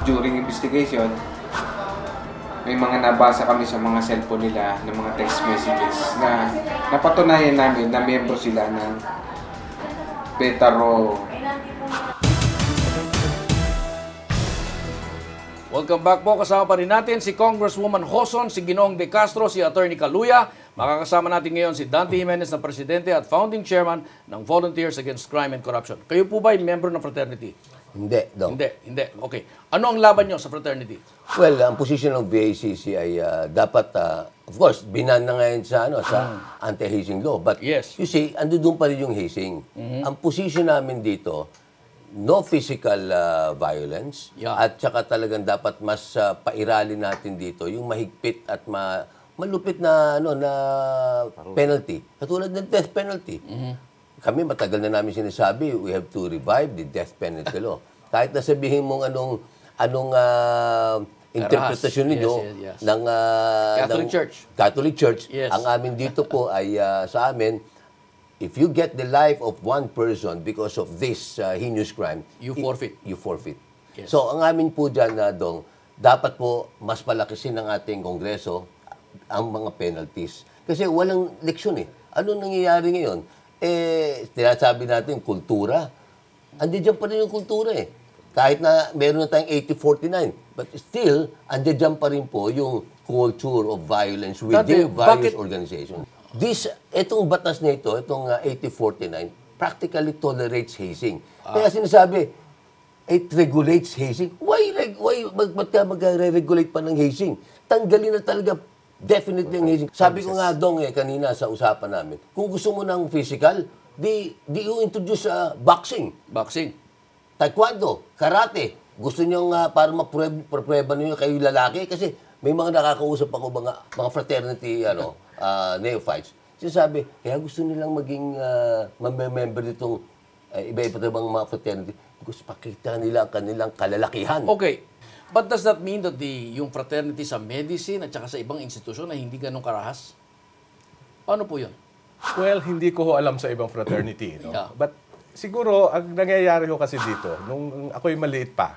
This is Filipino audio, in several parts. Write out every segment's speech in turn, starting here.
during investigation, may mga nabasa kami sa mga cellphone nila ng mga text messages na napatunayan namin na miyembro sila ng Petaro. Welcome back po. Kasama pa rin natin si Congresswoman Joson, si Ginoong De Castro, si Attorney Kaluya. Makakasama natin ngayon si Dante Jimenez na Presidente at Founding Chairman ng Volunteers Against Crime and Corruption. Kayo po ba ay member ng fraternity? Hindi, Dong. Hindi. Okay. Ano ang laban nyo sa fraternity? Well, ang position ng VACC ay dapat, of course, binan na ngayon sa, sa anti-hazing law. But Yes. you see, ando doon pa rin yung hazing. Ang position namin dito, no physical violence. Yeah. At saka talagang dapat mas pairali natin dito yung mahigpit at malupit na, na penalty. Katulad ng death penalty. Kami matagal na namin sinasabi, we have to revive the death penalty law. Kahit na sabihin mong anong interpretasyon ninyo Yes. ng Catholic ng Church. Catholic Church, Yes. ang amin dito po ay sa amin, if you get the life of one person because of this heinous crime, You forfeit. You forfeit. Yes. So ang amin po dyan, Dong, dapat po mas palakisin ng ating Kongreso ang mga penalties. Kasi walang leksyon eh. Ano nangyayari ngayon? Tinasabi natin, kultura. Andiyan pa rin yung kultura eh. Kahit na meron na tayong 8049, but still, andiyan pa rin po yung culture of violence within various organizations. Itong batas na ito, itong 8049, practically tolerates hazing. Kaya sinasabi, it regulates hazing. Ba't ka mag-regulate pa ng hazing? Tanggalin na talaga definitely ang hazing. Sabi ko nga, Dong, kanina sa usapan namin, kung gusto mo ng physical, di you introduce boxing. Boxing. Taekwondo, karate. Gusto nyo para maprueba ninyo kayo lalaki kasi may mga nakakausap ako mga fraternity neophytes. Sinasabi, kaya gusto nilang maging member nitong iba-iba bang mga fraternity. Gusto pakita nila ang kanilang kalalakihan. Okay. But does that mean that yung fraternity sa medicine at saka sa ibang institusyon ay hindi ganun karahas? Paano po yun? Well, hindi ko alam sa ibang fraternity. No? Yeah. But siguro, ang nangyayari ko kasi dito, nung ako'y maliit pa,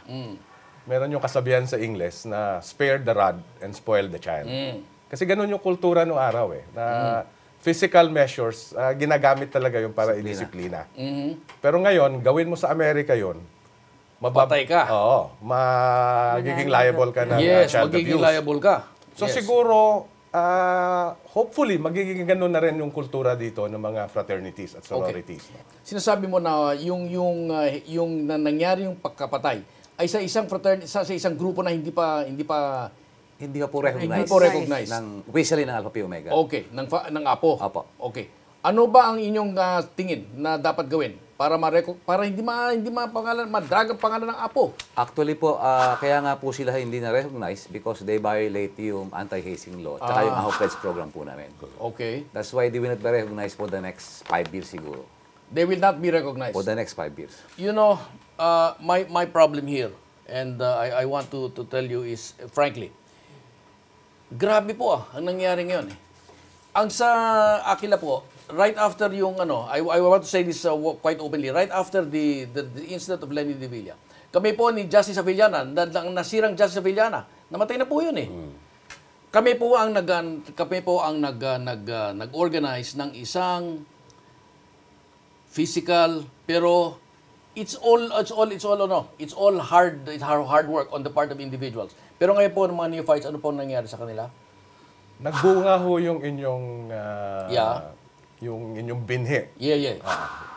meron yung kasabihan sa Ingles na spare the rod and spoil the child. Kasi ganun yung kultura nung araw na physical measures, ginagamit talaga yung para i-disiplina. Pero ngayon, gawin mo sa Amerika yon, Patay ka. Oo. Magiging liable ka ng child magiging abuse. liable ka. So Yes. siguro, hopefully, magiging ganun na rin yung kultura dito ng mga fraternities at sororities. Okay. Sinasabi mo na yung nangyari yung pagkapatay ay sa isang fraternity, sa isang grupo na hindi pa po recognized. Hindi po recognized. Officially ng Alpha Pi Omega. Okay, ng APO. Apo. Okay. Ano ba ang inyong tingin na dapat gawin para hindi madrag ang pangalan ng APO? Actually po, kaya nga po sila hindi na-recognize because they violate yung anti-hazing law at yung AHO Pledge program po namin. Okay. That's why they will not be recognized for the next 5 years siguro. They will not be recognized. For the next 5 years. You know, my problem here, and I want to tell you is, frankly, grabe po ang nangyari ngayon. Ang sa Aquila po, right after yung I want to say this quite openly, right after the incident of Lenny De Villa, kami po ni Justice Avellana, nasirang Justice Avellana, namatay na po yun eh. Kami po ang nag-organize ng isang physical, pero it's all hard work on the part of individuals. Pero ngayon po ng mga neophytes, ano po nangyari sa kanila? Nagbunga ho yung inyong yung inyong binhi. Yeah.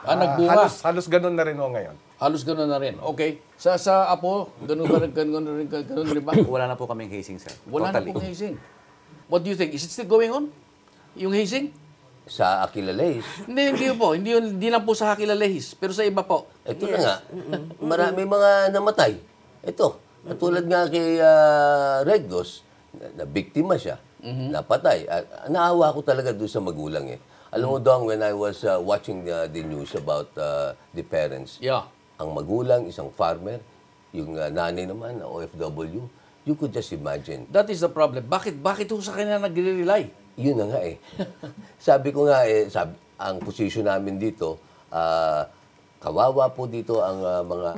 Nagbunga. Halos ganun na rin ho ngayon. Halos ganun na rin. Okay. Sa APO, ganun rin ba? Wala na po kaming hazing, sir. Wala na pong hazing. What do you think? Is it still going on? Yung hazing? Sa Aquila Leyes. Hindi po. Hindi lang po sa Aquila Leyes, pero sa iba po. Ito na nga, marami mga namatay. Ito, katulad nga kay Regdos, na biktima siya, napatay. Naawa ko talaga doon sa magulang eh. Alam mo, Dong, when I was watching the news about the parents, ang magulang, isang farmer, yung nanay naman, OFW, you could just imagine. That is the problem. Bakit ho sa kanya nagre-rely? Yun na nga eh. Sabi ko nga eh, ang posisyon namin dito, kawawa po dito ang mga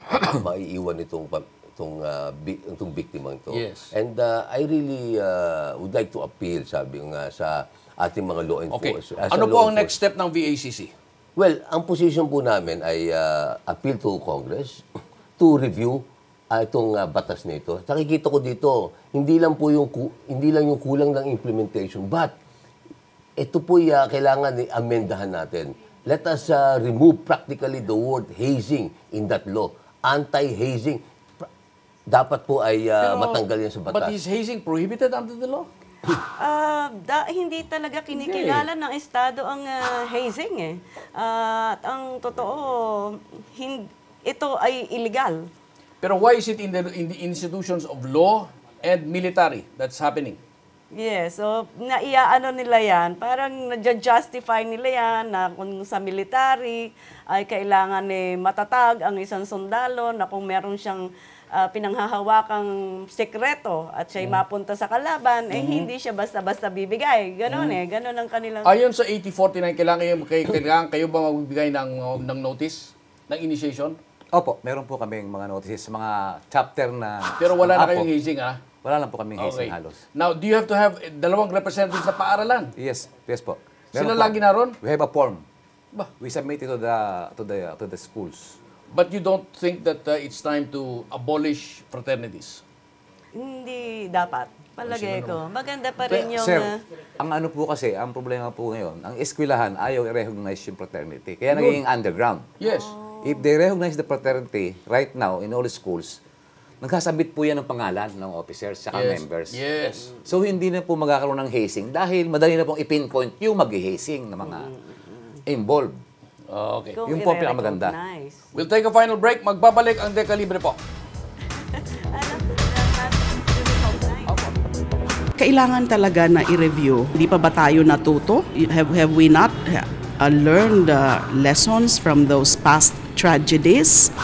maiiwan itong itong biktimang to. Yes. And I really would like to appeal, sabi nga, sa ating mga law Okay. enforcement. Ano po ang next step ng VACC? Well, ang position po namin ay appeal to Congress to review itong batas na ito. Nakikita ko dito, hindi lang yung kulang ng implementation, but ito po kailangan amendahan natin. Let us remove practically the word hazing in that law. Anti-hazing, dapat po ay matanggal yan sa batas. But is hazing prohibited under the law? Hindi talaga kinikilala ng Estado ang hazing eh. At ang totoo, ito ay illegal. Pero why is it in the institutions of law and military that's happening? Yes, so naiaano nila yan, parang na-justify nila yan na kung sa military ay kailangan matatag ang isang sundalo na kung meron siyang pinanghahawakang sekreto at siya'y mapunta sa kalaban, hindi siya basta-basta bibigay. Ganon ganon ang kanilang... Ayon sa 8049, kailangan kayo ba magbigay ng notice, ng initiation? Opo, meron po kaming mga notices, mga chapter na... Pero wala na Apo. kayong hazing, ah? Wala lang po kaming hazing Okay. halos. Now, do you have to have dalawang representatives sa paaralan? Yes po. Sila Meron po. lagi naroon? We have a form. Ba? We submit it to the schools. But you don't think that it's time to abolish fraternities? Hindi dapat. Palagay ko. Maganda pa rin yung... Sir, ang ano po kasi, ang problema po ngayon, ang eskwelahan ayaw i-recognize yung fraternity. Kaya naging underground. Yes. If they recognize the fraternity right now in all schools, nagsasabit po yan ng pangalan ng officers at members. Yes. So hindi na po magkakaroon ng hazing dahil madali na pong ipinpoint yung mag-hazing ng mga involved. Okay. kung Yung po ang pinakamaganda. i-recognize. We'll take a final break. Magbabalik ang Dekalibre po. Kailangan talaga na i-review. Hindi pa ba tayo natuto? Have we not learned lessons from those past tragedies?